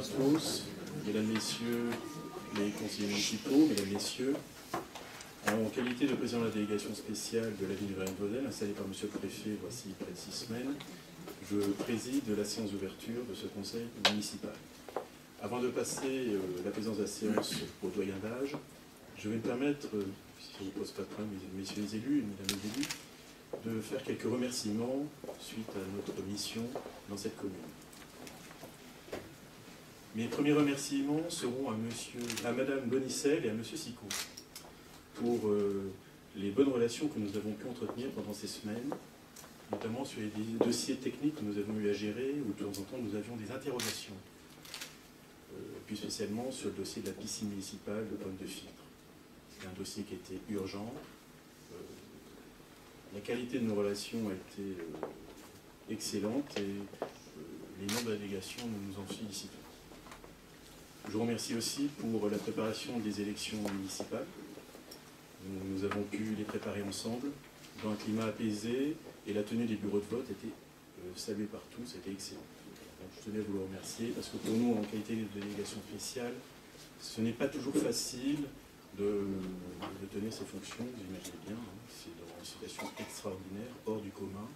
à tous, mesdames, messieurs les conseillers municipaux, mesdames, messieurs. En qualité de président de la délégation spéciale de la ville de Varennes-Vauzelles, installée par monsieur le préfet voici près de 6 semaines, je préside la séance d'ouverture de ce conseil municipal. Avant de passer la présidence de la séance au doyen d'âge, je vais me permettre, si ça ne vous pose pas de problème, messieurs les élus et mesdames les élus, de faire quelques remerciements suite à notre mission dans cette commune. Mes premiers remerciements seront à madame Bonicel et à monsieur Sicot pour les bonnes relations que nous avons pu entretenir pendant ces semaines, notamment sur les dossiers techniques que nous avons eu à gérer, où de temps en temps nous avions des interrogations, plus spécialement sur le dossier de la piscine municipale de Pomme de Filtre. C'est un dossier qui était urgent. La qualité de nos relations a été excellente et les membres de la délégation, nous nous en félicitons. Je vous remercie aussi pour la préparation des élections municipales. Nous avons pu les préparer ensemble dans un climat apaisé et la tenue des bureaux de vote était saluée par tous, c'était excellent. Donc, je tenais à vous le remercier parce que pour nous, en qualité de délégation spéciale, ce n'est pas toujours facile de tenir ces fonctions, vous imaginez bien, hein, c'est dans une situation extraordinaire, hors du commun,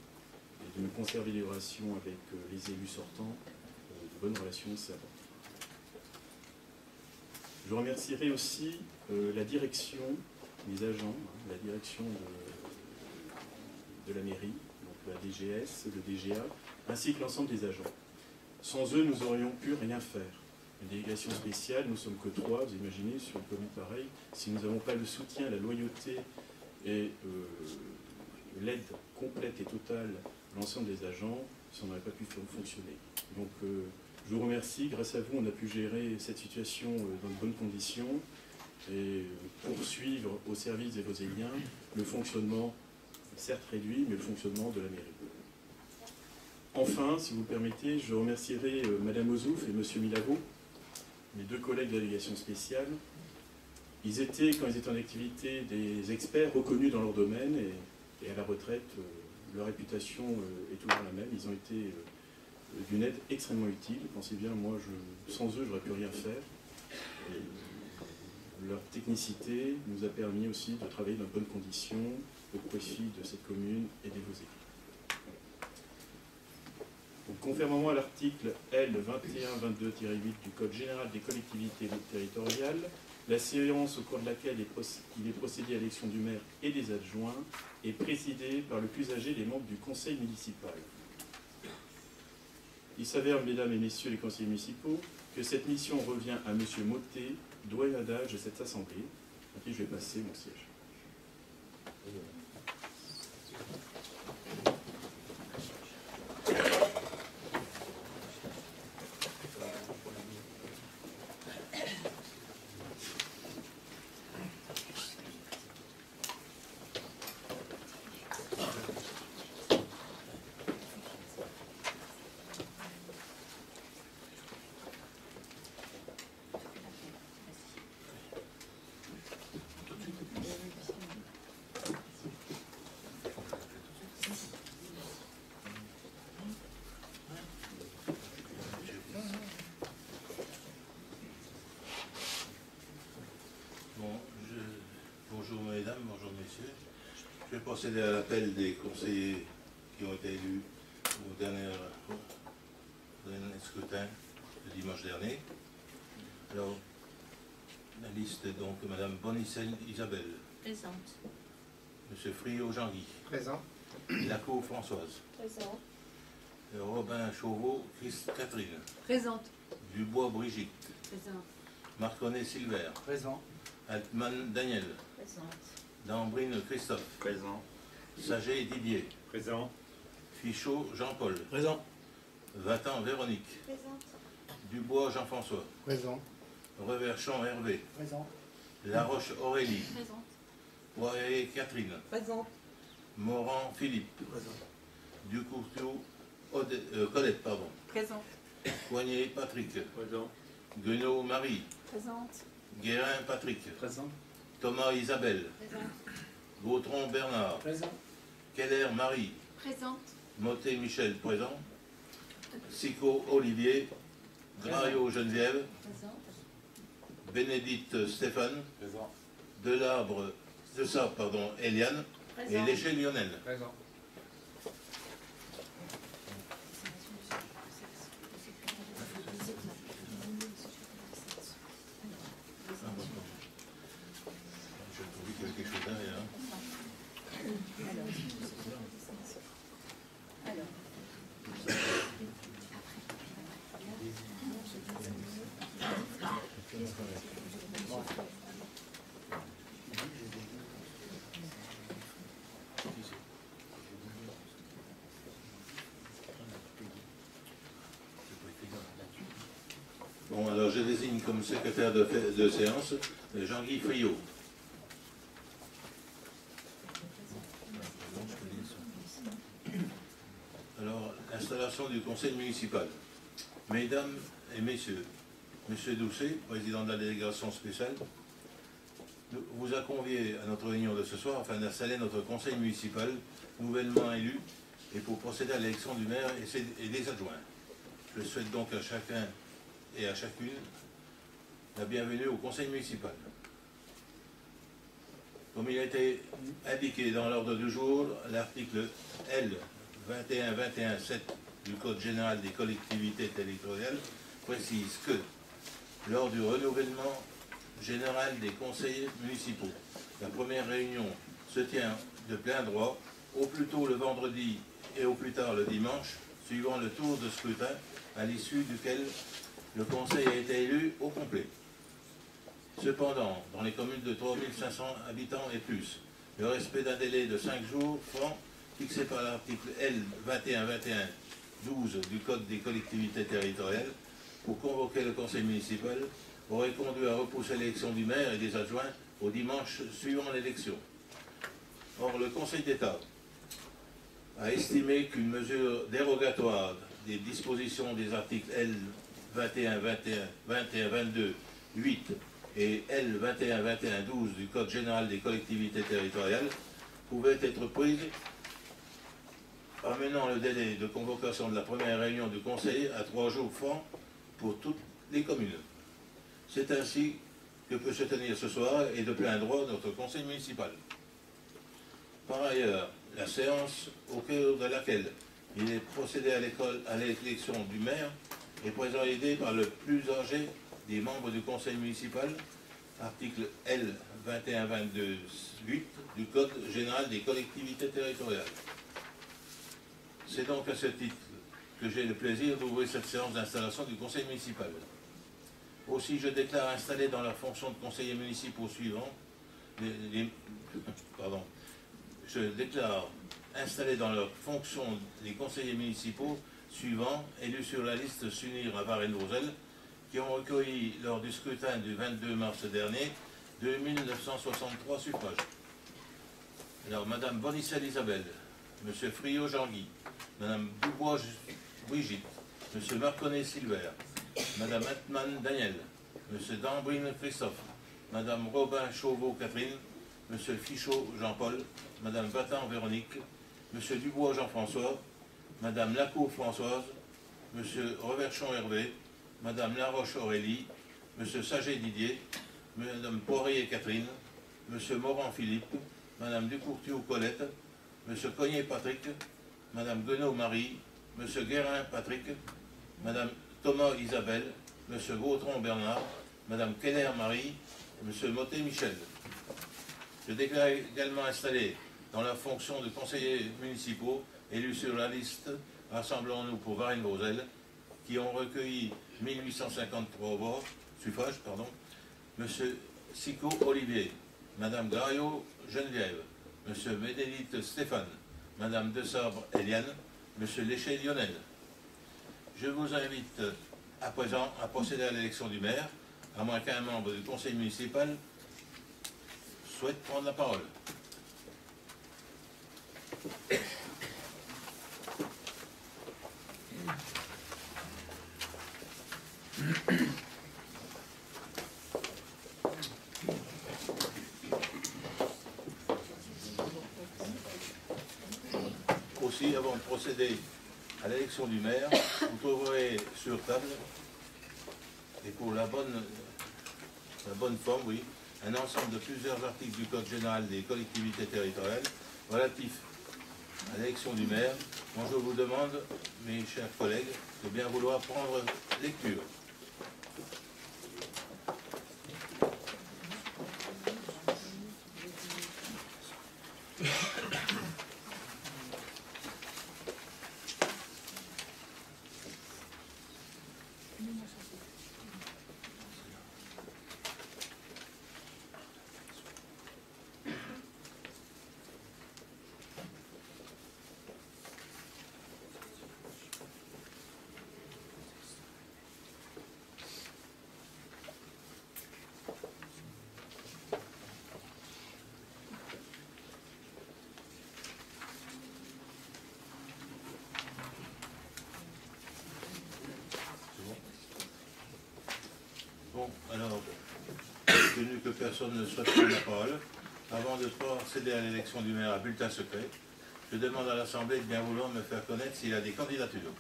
et de conserver les relations avec les élus sortants, de bonnes relations, c'est important. Je remercierai aussi la direction, les agents, hein, la direction de la mairie, donc la DGS, le DGA, ainsi que l'ensemble des agents. Sans eux, nous n'aurions pu rien faire. Une délégation spéciale, nous ne sommes que 3, vous imaginez, sur une commune pareille, si nous n'avons pas le soutien, la loyauté et l'aide complète et totale de l'ensemble des agents, ça n'aurait pas pu fonctionner. Donc, je vous remercie, grâce à vous, on a pu gérer cette situation dans de bonnes conditions et poursuivre au service des Vauzéliens le fonctionnement, certes réduit, mais le fonctionnement de la mairie. Enfin, si vous le permettez, je remercierai Madame Ozouf et Monsieur Milavo, mes deux collègues de la délégation spéciale. Ils étaient, quand ils étaient en activité, des experts reconnus dans leur domaine et à la retraite, leur réputation est toujours la même. Ils ont été d'une aide extrêmement utile. Pensez bien, moi, sans eux, je n'aurais pu rien faire. Et leur technicité nous a permis aussi de travailler dans de bonnes conditions au profit de cette commune et des Vauzéliens. Donc, conformément à l'article L 2122-8 du Code général des collectivités territoriales, la séance au cours de laquelle il est procédé à l'élection du maire et des adjoints est présidée par le plus âgé des membres du conseil municipal. Il s'avère, mesdames et messieurs les conseillers municipaux, que cette mission revient à M. Mottet, doyen d'âge de cette assemblée, à qui je vais passer mon siège. Bonjour mesdames, bonjour messieurs. Je vais procéder à l'appel des conseillers qui ont été élus au dernier scrutin le dimanche dernier. Alors, la liste est donc Madame Bonicel Isabelle. Présente. Monsieur Friot Jean-Guy. Présent. Lacour Françoise. Présent. Robin Chauveau Catherine. Présente. Dubois Brigitte. Présente. Marconnet Silver. Présent. Altman Daniel. Présente. Dambrine Christophe. Présent. Saget Didier. Présent. Fichot Jean-Paul. Présent. Vatan Véronique. Présente. Dubois Jean-François. Présent. Reverchon Hervé. Présent. Laroche Aurélie. Présente. Poirier Catherine. Présente. Morand Philippe. Présent. Ducourteau Colette, pardon. Présente. Poignet Patrick. Présent. Guenot Marie. Présente. Guérin Patrick. Présent. Thomas Isabelle. Présente. Gautron Bernard. Présent. Keller Marie. Présente. Motet Michel présent. Sicot Olivier. Graillot Geneviève, Bénédicte Stéphane, Desabre Eliane et Léché Lionel. Présent. Je trouve qu'il y avait quelque chose derrière. Bon, alors je désigne comme secrétaire de séance Jean-Guy Friot. Alors, l'installation du conseil municipal. Mesdames et messieurs, Monsieur Doucet, président de la délégation spéciale, vous a convié à notre réunion de ce soir afin d'installer notre conseil municipal nouvellement élu et pour procéder à l'élection du maire et des adjoints. Je souhaite donc à chacun et à chacune la bienvenue au conseil municipal. Comme il a été indiqué dans l'ordre du jour, l'article L 21-21-7 du Code général des collectivités territoriales précise que lors du renouvellement général des conseillers municipaux, la première réunion se tient de plein droit, au plus tôt le vendredi et au plus tard le dimanche, suivant le tour de scrutin à l'issue duquel le conseil a été élu au complet. Cependant, dans les communes de 3500 habitants et plus, le respect d'un délai de 5 jours francs fixé par l'article L 21-21-12 du Code des collectivités territoriales pour convoquer le conseil municipal aurait conduit à repousser l'élection du maire et des adjoints au dimanche suivant l'élection. Or, le Conseil d'État a estimé qu'une mesure dérogatoire des dispositions des articles L 21-22-8 et L 21-21-12 du Code général des collectivités territoriales pouvait être prise amenant le délai de convocation de la première réunion du Conseil à 3 jours francs pour toutes les communes. C'est ainsi que peut se tenir ce soir et de plein droit notre Conseil municipal. Par ailleurs, la séance au cœur de laquelle il est procédé à l'élection du maire est présidée par le plus âgé des membres du Conseil municipal, article L 21-22-8 du Code général des collectivités territoriales. C'est donc à ce titre que j'ai le plaisir d'ouvrir cette séance d'installation du Conseil municipal. Aussi, je déclare installé dans la fonction de conseiller municipal suivant je déclare installé dans leur fonction les conseillers municipaux suivants, élus sur la liste s'unir à Varennes-Vauzelles, qui ont recueilli lors du scrutin du 22 mars dernier 2963 suffrages. Alors, Madame Bonicelle Isabelle, Monsieur Friot Jean-Guy, Madame Dubois Brigitte, Monsieur Marconnet Silver, Madame Atman Daniel, Monsieur Dambrine Christophe, Madame Robin Chauveau Catherine, Monsieur Fichot Jean-Paul, Madame Batan Véronique, Monsieur Dubois Jean-François, Madame Lacour Françoise, Monsieur Reverchon Hervé, Madame Laroche Aurélie, Monsieur Saget Didier, Madame Poirier Catherine, Monsieur Morand Philippe, Madame Ducourtiou Colette, Monsieur Cognet Patrick, Madame Guenot Marie, Monsieur Guérin Patrick, Madame Thomas Isabelle, Monsieur Gautron Bernard, Madame Keller Marie, Monsieur Motet Michel. Je déclare également installé dans la fonction de conseillers municipaux élus sur la liste Rassemblons-nous pour Varennes-Vauzelles, qui ont recueilli 1853 suffrages, Monsieur Sicot Olivier, Madame Graillot Geneviève, Monsieur Bénédicte Stéphane, Madame Desabre Eliane, Monsieur Léché Lionel. Je vous invite à présent à procéder à l'élection du maire, à moins qu'un membre du conseil municipal souhaite prendre la parole. Aussi, avant de procéder à l'élection du maire, vous trouverez sur table et pour la bonne forme, oui, un ensemble de plusieurs articles du Code général des collectivités territoriales relatifs à l'élection du maire, dont je vous demande, mes chers collègues, de bien vouloir prendre lecture. Bon, alors, tenu que personne ne souhaite prendre la parole, avant de procéder à l'élection du maire à bulletin secret, je demande à l'Assemblée de bien vouloir me faire connaître s'il y a des candidatures.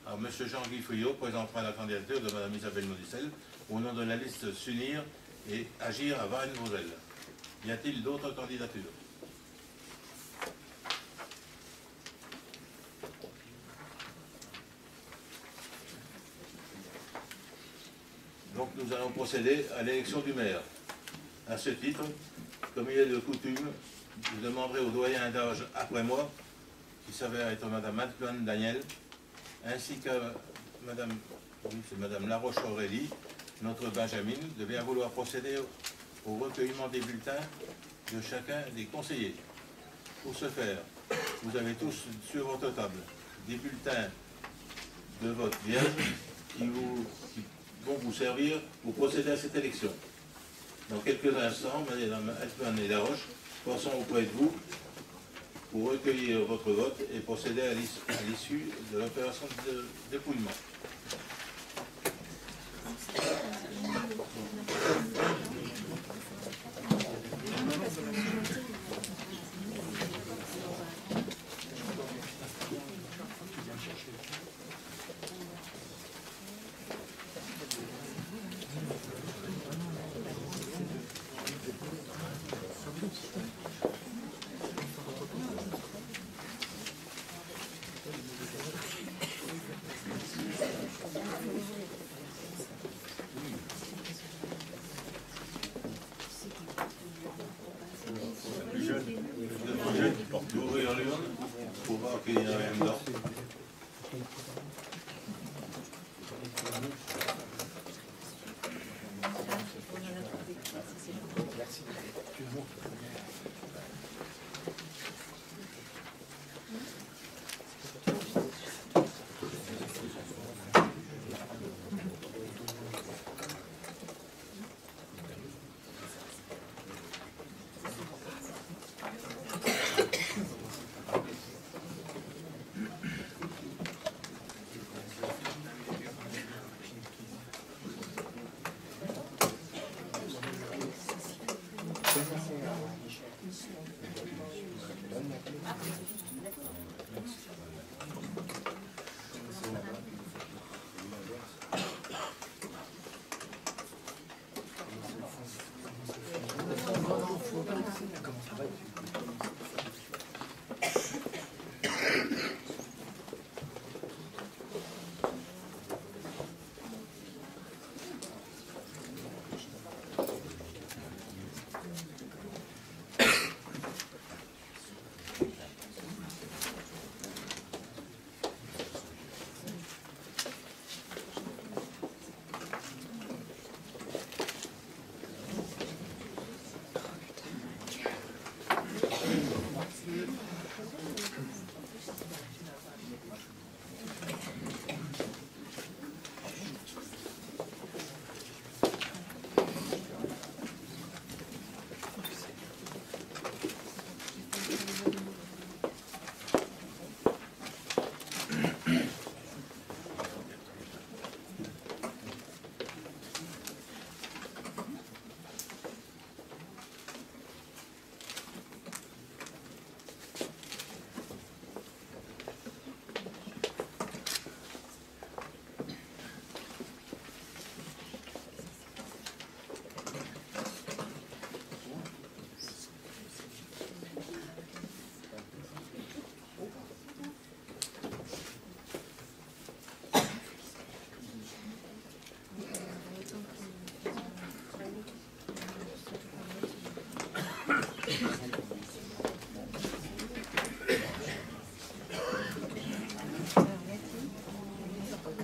Alors, M. Jean-Guy Fouillot présentera la candidature de Mme Isabelle Modicel au nom de la liste S'unir et Agir à Varennes-Vauzelles. Y a-t-il d'autres candidatures? Donc nous allons procéder à l'élection du maire. À ce titre, comme il est de coutume, je demanderai au doyen d'âge après moi, qui s'avère être Mme Antoine Daniel, ainsi qu'à Mme Laroche Aurélie, notre Benjamin, de bien vouloir procéder au recueillement des bulletins de chacun des conseillers. Pour ce faire, vous avez tous sur votre table des bulletins de vote vierge qui vont vous servir pour procéder à cette élection. Dans quelques instants, Mme Antoine et Laroche passons auprès de vous pour recueillir votre vote et procéder à l'issue de l'opération de dépouillement.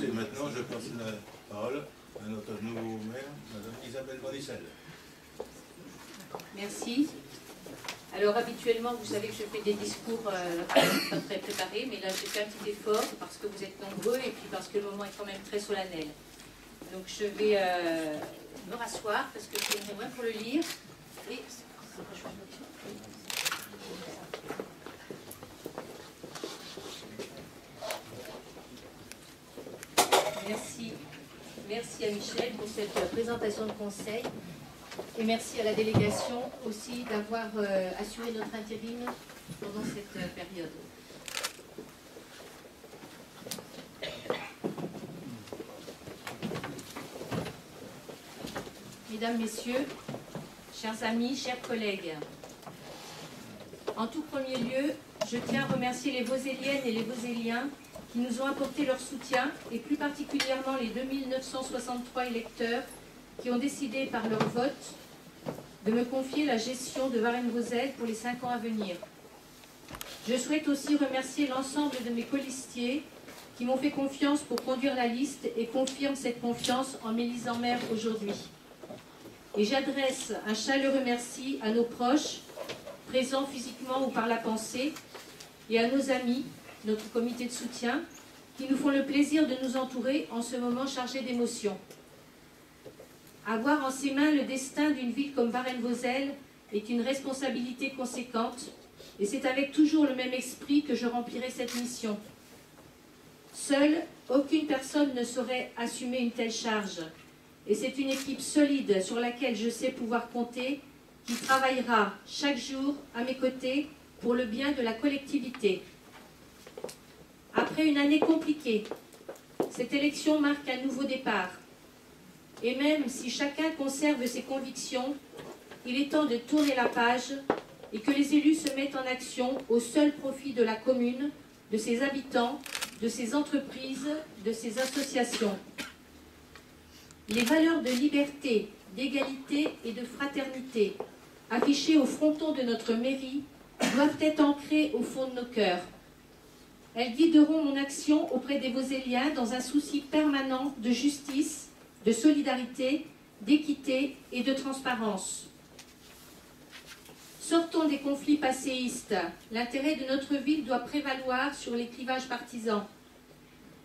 tous. Et maintenant, je passe la parole à notre nouveau maire, Madame Isabelle Bonicel. Merci. Alors habituellement, vous savez que je fais des discours pas très préparés, mais là j'ai fait un petit effort parce que vous êtes nombreux et puis parce que le moment est quand même très solennel. Donc je vais me rasseoir parce que je viendrai moins pour le lire. Et... Merci. Merci à Michel pour cette présentation de conseil. Et merci à la délégation aussi d'avoir assuré notre intérim pendant cette période. Mesdames, Messieurs, chers amis, chers collègues, en tout premier lieu, je tiens à remercier les Vauzelliennes et les Vauzelliens qui nous ont apporté leur soutien, et plus particulièrement les 2963 électeurs qui ont décidé par leur vote de me confier la gestion de Varennes-Vauzelles pour les 5 ans à venir. Je souhaite aussi remercier l'ensemble de mes colistiers qui m'ont fait confiance pour conduire la liste et confirment cette confiance en m'élisant maire aujourd'hui. Et j'adresse un chaleureux merci à nos proches, présents physiquement ou par la pensée, et à nos amis, notre comité de soutien, qui nous font le plaisir de nous entourer en ce moment chargé d'émotions. Avoir en ses mains le destin d'une ville comme Varennes-Vauzelles est une responsabilité conséquente, et c'est avec toujours le même esprit que je remplirai cette mission. Seule, aucune personne ne saurait assumer une telle charge, et c'est une équipe solide sur laquelle je sais pouvoir compter, qui travaillera chaque jour à mes côtés pour le bien de la collectivité. Après une année compliquée, cette élection marque un nouveau départ. Et même si chacun conserve ses convictions, il est temps de tourner la page et que les élus se mettent en action au seul profit de la commune, de ses habitants, de ses entreprises, de ses associations. Les valeurs de liberté, d'égalité et de fraternité affichées au fronton de notre mairie doivent être ancrées au fond de nos cœurs. Elles guideront mon action auprès des Vauzelliens dans un souci permanent de justice, de solidarité, d'équité et de transparence. Sortons des conflits passéistes. L'intérêt de notre ville doit prévaloir sur les clivages partisans.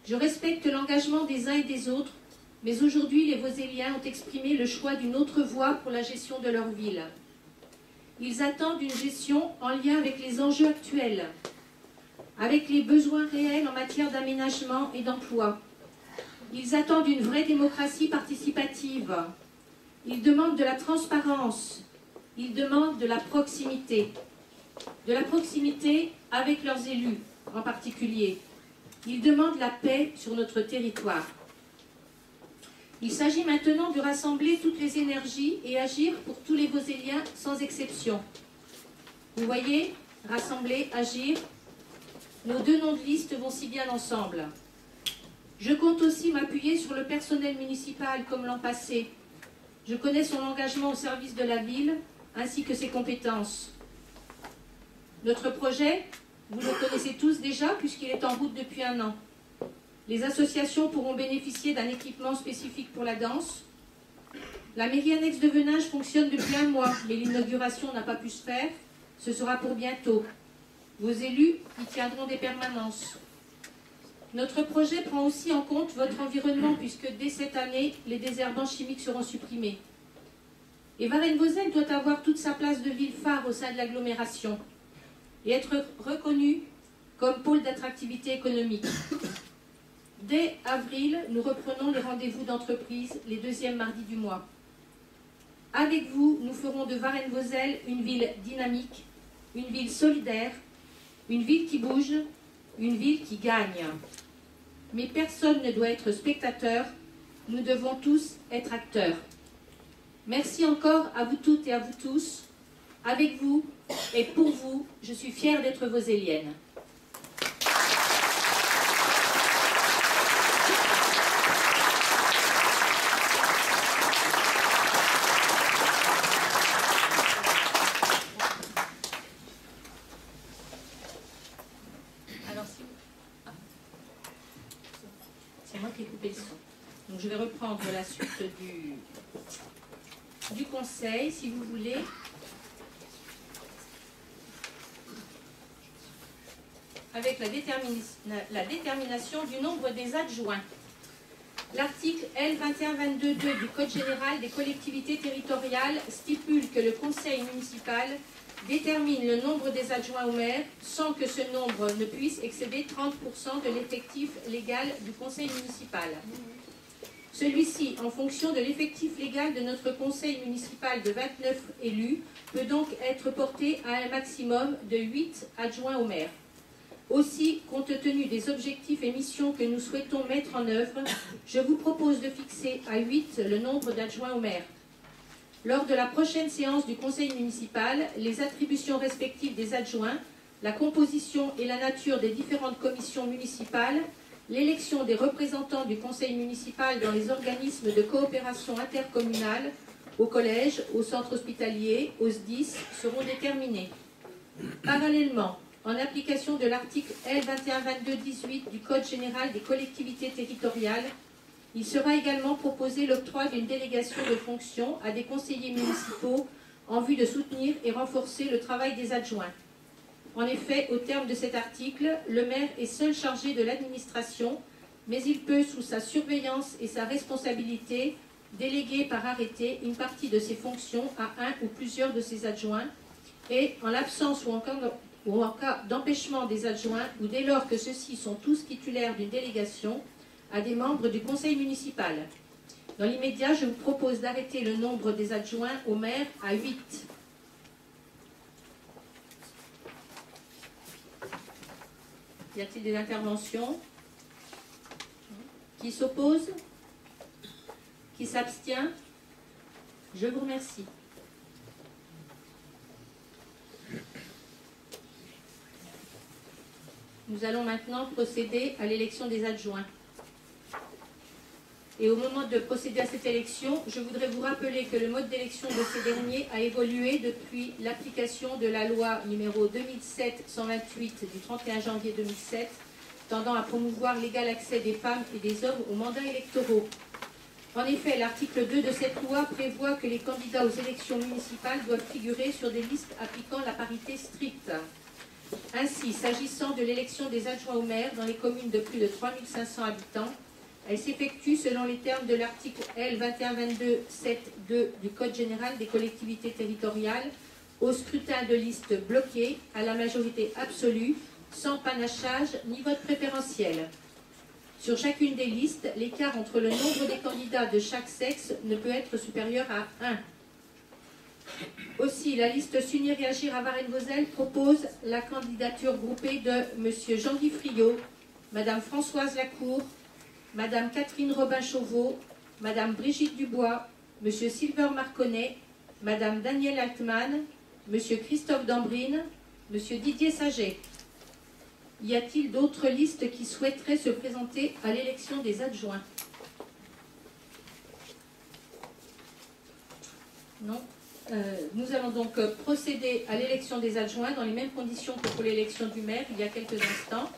Je respecte l'engagement des uns et des autres, mais aujourd'hui les Vauzelliens ont exprimé le choix d'une autre voie pour la gestion de leur ville. Ils attendent une gestion en lien avec les enjeux actuels, avec les besoins réels en matière d'aménagement et d'emploi. Ils attendent une vraie démocratie participative. Ils demandent de la transparence. Ils demandent de la proximité. De la proximité avec leurs élus en particulier. Ils demandent la paix sur notre territoire. Il s'agit maintenant de rassembler toutes les énergies et agir pour tous les Vauzelliens sans exception. Vous voyez, rassembler, agir, nos deux noms de liste vont si bien ensemble. Je compte aussi m'appuyer sur le personnel municipal comme l'an passé. Je connais son engagement au service de la ville, ainsi que ses compétences. Notre projet, vous le connaissez tous déjà, puisqu'il est en route depuis 1 an. Les associations pourront bénéficier d'un équipement spécifique pour la danse. La mairie annexe de Venage fonctionne depuis 1 mois, mais l'inauguration n'a pas pu se faire. Ce sera pour bientôt. Vos élus y tiendront des permanences. Notre projet prend aussi en compte votre environnement, puisque dès cette année, les désherbants chimiques seront supprimés. Et Varennes-Vauzelles doit avoir toute sa place de ville phare au sein de l'agglomération et être reconnue comme pôle d'attractivité économique. Dès avril, nous reprenons les rendez-vous d'entreprise les 2e mardis du mois. Avec vous, nous ferons de Varennes-Vauzelles une ville dynamique, une ville solidaire, une ville qui bouge, une ville qui gagne. Mais personne ne doit être spectateur, nous devons tous être acteurs. Merci encore à vous toutes et à vous tous. Avec vous et pour vous, je suis fière d'être vauzellienne. Alors, c'est moi qui je vais reprendre la suite du conseil, si vous voulez. Avec la détermination du nombre des adjoints. L'article L2122.2 du Code général des collectivités territoriales stipule que le conseil municipal détermine le nombre des adjoints au maire sans que ce nombre ne puisse excéder 30% de l'effectif légal du conseil municipal. Celui-ci, en fonction de l'effectif légal de notre conseil municipal de 29 élus, peut donc être porté à un maximum de 8 adjoints au maire. Aussi, compte tenu des objectifs et missions que nous souhaitons mettre en œuvre, je vous propose de fixer à 8 le nombre d'adjoints au maire. Lors de la prochaine séance du conseil municipal, les attributions respectives des adjoints, la composition et la nature des différentes commissions municipales, l'élection des représentants du conseil municipal dans les organismes de coopération intercommunale, au collège, au centre hospitalier, au SDIS, seront déterminées. Parallèlement, en application de l'article L2122-18 du Code général des collectivités territoriales, il sera également proposé l'octroi d'une délégation de fonctions à des conseillers municipaux en vue de soutenir et renforcer le travail des adjoints. En effet, au terme de cet article, le maire est seul chargé de l'administration, mais il peut, sous sa surveillance et sa responsabilité, déléguer par arrêté une partie de ses fonctions à un ou plusieurs de ses adjoints et, en l'absence ou en cas d'empêchement des adjoints ou dès lors que ceux-ci sont tous titulaires d'une délégation, à des membres du conseil municipal. Dans l'immédiat, je vous propose d'arrêter le nombre des adjoints au maire à 8. Y a-t-il des interventions? Qui s'oppose? Qui s'abstient? Je vous remercie. Nous allons maintenant procéder à l'élection des adjoints. Et au moment de procéder à cette élection, je voudrais vous rappeler que le mode d'élection de ces derniers a évolué depuis l'application de la loi numéro 2007-128 du 31 janvier 2007, tendant à promouvoir l'égal accès des femmes et des hommes aux mandats électoraux. En effet, l'article 2 de cette loi prévoit que les candidats aux élections municipales doivent figurer sur des listes appliquant la parité stricte. Ainsi, s'agissant de l'élection des adjoints au maire dans les communes de plus de 3500 habitants, elle s'effectue selon les termes de l'article L2122-7.2 du Code général des collectivités territoriales au scrutin de liste bloqué à la majorité absolue, sans panachage ni vote préférentiel. Sur chacune des listes, l'écart entre le nombre des candidats de chaque sexe ne peut être supérieur à 1. Aussi, la liste S'unir et agir à Varennes-Vauzelles propose la candidature groupée de M. Jean-Guy Friot, Mme Françoise Lacour, Madame Catherine Robin-Chauveau, Madame Brigitte Dubois, Monsieur Sylvain Marconnet, Madame Danielle Altman, Monsieur Christophe Dambrine, Monsieur Didier Saget. Y a-t-il d'autres listes qui souhaiteraient se présenter à l'élection des adjoints? Non. Nous allons donc procéder à l'élection des adjoints dans les mêmes conditions que pour l'élection du maire il y a quelques instants.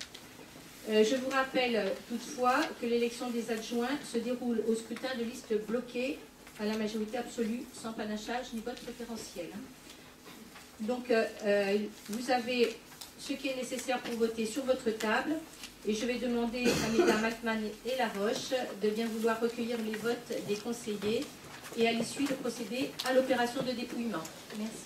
Je vous rappelle toutefois que l'élection des adjoints se déroule au scrutin de liste bloquée à la majorité absolue, sans panachage ni vote préférentiel. Donc, vous avez ce qui est nécessaire pour voter sur votre table, et je vais demander à Mesdames Altman et Laroche de bien vouloir recueillir les votes des conseillers et à l'issue de procéder à l'opération de dépouillement. Merci.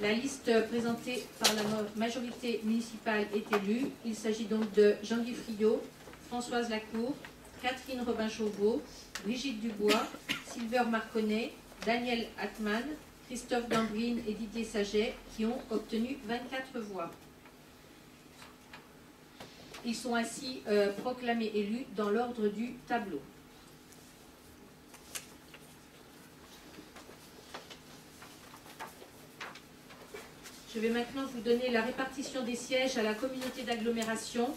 La liste présentée par la majorité municipale est élue. Il s'agit donc de Jean-Guy Friot, Françoise Lacour, Catherine Robin-Chauveau, Brigitte Dubois, Silver Marconnet, Daniel Atman, Christophe Dambrine et Didier Saget qui ont obtenu 24 voix. Ils sont ainsi proclamés élus dans l'ordre du tableau. Je vais maintenant vous donner la répartition des sièges à la communauté d'agglomération.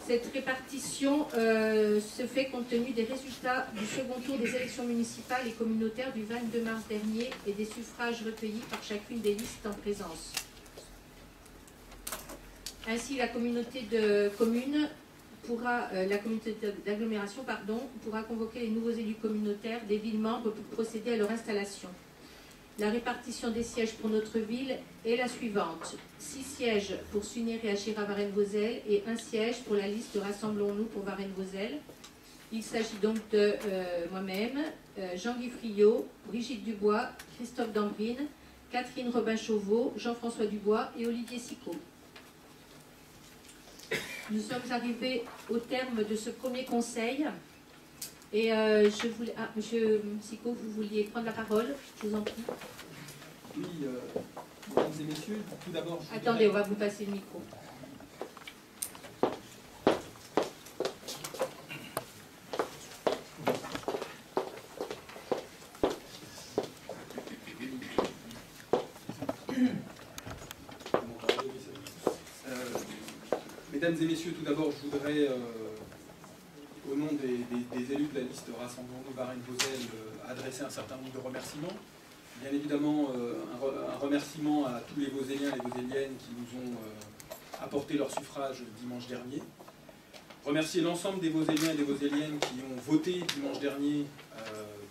Cette répartition se fait compte tenu des résultats du second tour des élections municipales et communautaires du 22 mars dernier et des suffrages recueillis par chacune des listes en présence. Ainsi, la communauté de communes pourra, la communauté d'agglomération pourra convoquer les nouveaux élus communautaires des villes membres pour procéder à leur installation. La répartition des sièges pour notre ville est la suivante. 6 sièges pour s'unir et agir à Varennes-Vauzelles et 1 siège pour la liste Rassemblons-nous pour Varennes-Vauzelles. Il s'agit donc de moi-même, Jean-Guy Friot, Brigitte Dubois, Christophe Dambrine, Catherine Robin-Chauveau, Jean-François Dubois et Olivier Sicot. Nous sommes arrivés au terme de ce premier conseil. Et je voulais... Ah, monsieur Sicot, vous vouliez prendre la parole, je vous en prie. Oui, mesdames et messieurs, tout d'abord... Attendez, on va vous passer le micro. Mesdames et messieurs, tout d'abord, je voudrais... au nom des élus de la liste Rassemblons-nous Varennes-Vauzelles, adresser un certain nombre de remerciements. Bien évidemment, un remerciement à tous les Vauzéliens et les Vauzéliennes qui nous ont apporté leur suffrage dimanche dernier. Remercier l'ensemble des Vauzéliens et des Vauzéliennes qui ont voté dimanche dernier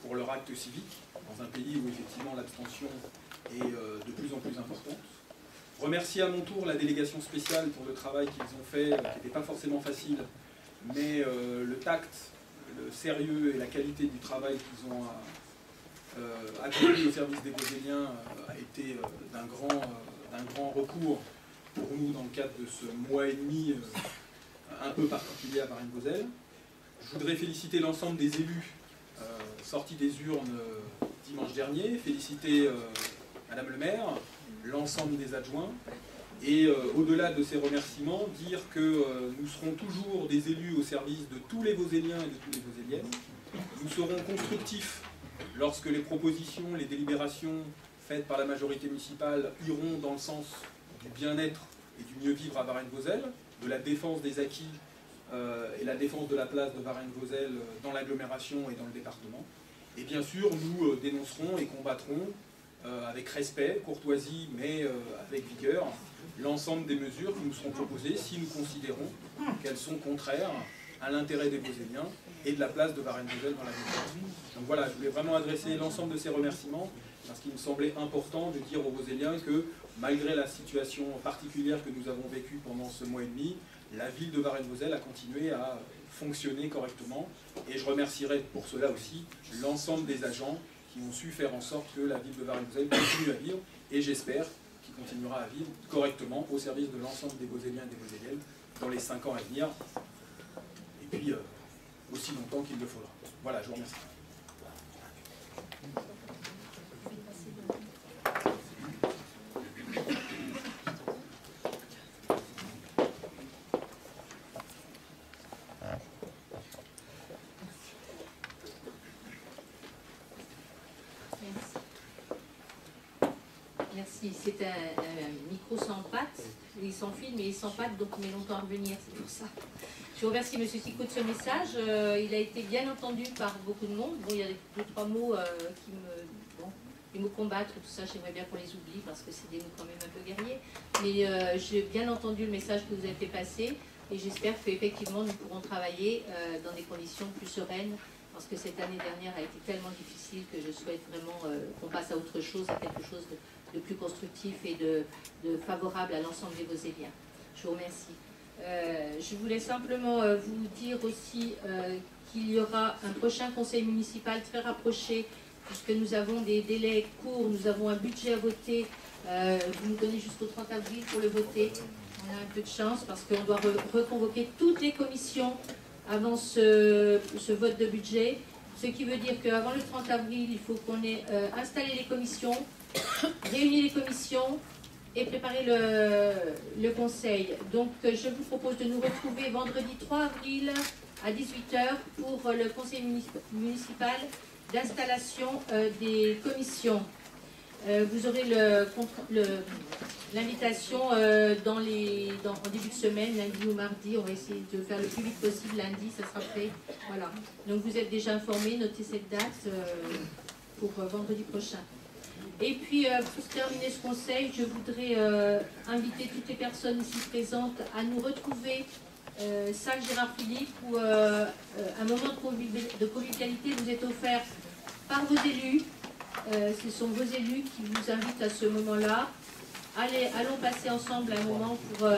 pour leur acte civique, dans un pays où effectivement l'abstention est de plus en plus importante. Remercier à mon tour la délégation spéciale pour le travail qu'ils ont fait, qui n'était pas forcément facile, mais le tact, le sérieux et la qualité du travail qu'ils ont accompli au service des Vauzéliens a été d'un grand recours pour nous dans le cadre de ce mois et demi un peu particulier à Varennes-Vauzelles. Je voudrais féliciter l'ensemble des élus sortis des urnes dimanche dernier, féliciter Madame le maire, l'ensemble des adjoints, et au-delà de ces remerciements, dire que nous serons toujours des élus au service de tous les Vauzéliens et de toutes les Vauzéliennes. Nous serons constructifs lorsque les propositions, les délibérations faites par la majorité municipale iront dans le sens du bien-être et du mieux vivre à Varennes-Vauzelles, de la défense des acquis et la défense de la place de Varennes-Vauzelles dans l'agglomération et dans le département. Et bien sûr, nous dénoncerons et combattrons avec respect, courtoisie, mais avec vigueur, l'ensemble des mesures qui nous seront proposées si nous considérons qu'elles sont contraires à l'intérêt des Vauzéliens et de la place de Varennes-Vauzelles dans la ville. Donc voilà, je voulais vraiment adresser l'ensemble de ces remerciements parce qu'il me semblait important de dire aux Vauzéliens que malgré la situation particulière que nous avons vécue pendant ce mois et demi, la ville de Varennes-Vauzelles a continué à fonctionner correctement et je remercierai pour cela aussi l'ensemble des agents qui ont su faire en sorte que la ville de Varennes-Vauzelles continue à vivre et j'espère qu'il continuera à vivre correctement au service de l'ensemble des Vauzéliens et des Vauzéliennes dans les 5 ans à venir et puis aussi longtemps qu'il le faudra. Voilà, je vous remercie. Merci. C'est un micro sans pattes, il sans fil, mais il sans pattes, donc il met longtemps à revenir, c'est pour ça. Je vous remercie M. Sicot de ce message. Il a été bien entendu par beaucoup de monde. Bon, il y a 2-3 mots qui me combattent, tout ça, j'aimerais bien qu'on les oublie parce que c'est des mots quand même un peu guerriers. Mais j'ai bien entendu le message que vous avez fait passer et j'espère qu'effectivement nous pourrons travailler dans des conditions plus sereines parce que cette année dernière a été tellement difficile que je souhaite vraiment qu'on passe à autre chose, à quelque chose de plus constructif et de favorable à l'ensemble des Vauzéliens. Je vous remercie. Je voulais simplement vous dire aussi qu'il y aura un prochain conseil municipal très rapproché puisque nous avons des délais courts, nous avons un budget à voter Vous nous donnez jusqu'au 30 avril pour le voter. On a un peu de chance parce qu'on doit reconvoquer toutes les commissions avant ce vote de budget. Ce qui veut dire qu'avant le 30 avril, il faut qu'on ait installé les commissions, réuni les commissions et préparer le conseil. Donc je vous propose de nous retrouver vendredi 3 avril à 18 h pour le conseil municipal d'installation des commissions. Vous aurez l'invitation en début de semaine, lundi ou mardi. On va essayer de faire le plus vite possible lundi, ça sera fait. Voilà. Donc vous êtes déjà informés, notez cette date pour vendredi prochain. Et puis pour terminer ce conseil, je voudrais inviter toutes les personnes ici présentes à nous retrouver salle Gérard Philippe où un moment de convivialité vous est offert par vos élus. Ce sont vos élus qui vous invitent à ce moment-là. Allons passer ensemble un moment pour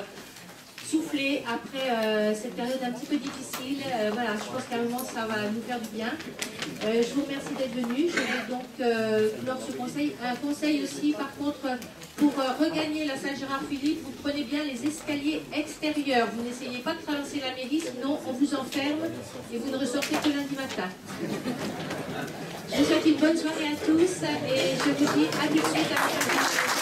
souffler après cette période un petit peu difficile. Voilà, je pense qu'à un moment, ça va nous faire du bien. Je vous remercie d'être venus. Je vais donc clore ce conseil. Un conseil aussi, par contre, pour regagner la salle Gérard Philippe, vous prenez bien les escaliers extérieurs. Vous n'essayez pas de traverser la mairie, sinon on vous enferme et vous ne ressortez que lundi matin. Je vous souhaite une bonne soirée à tous et je vous dis à tout de suite à la prochaine.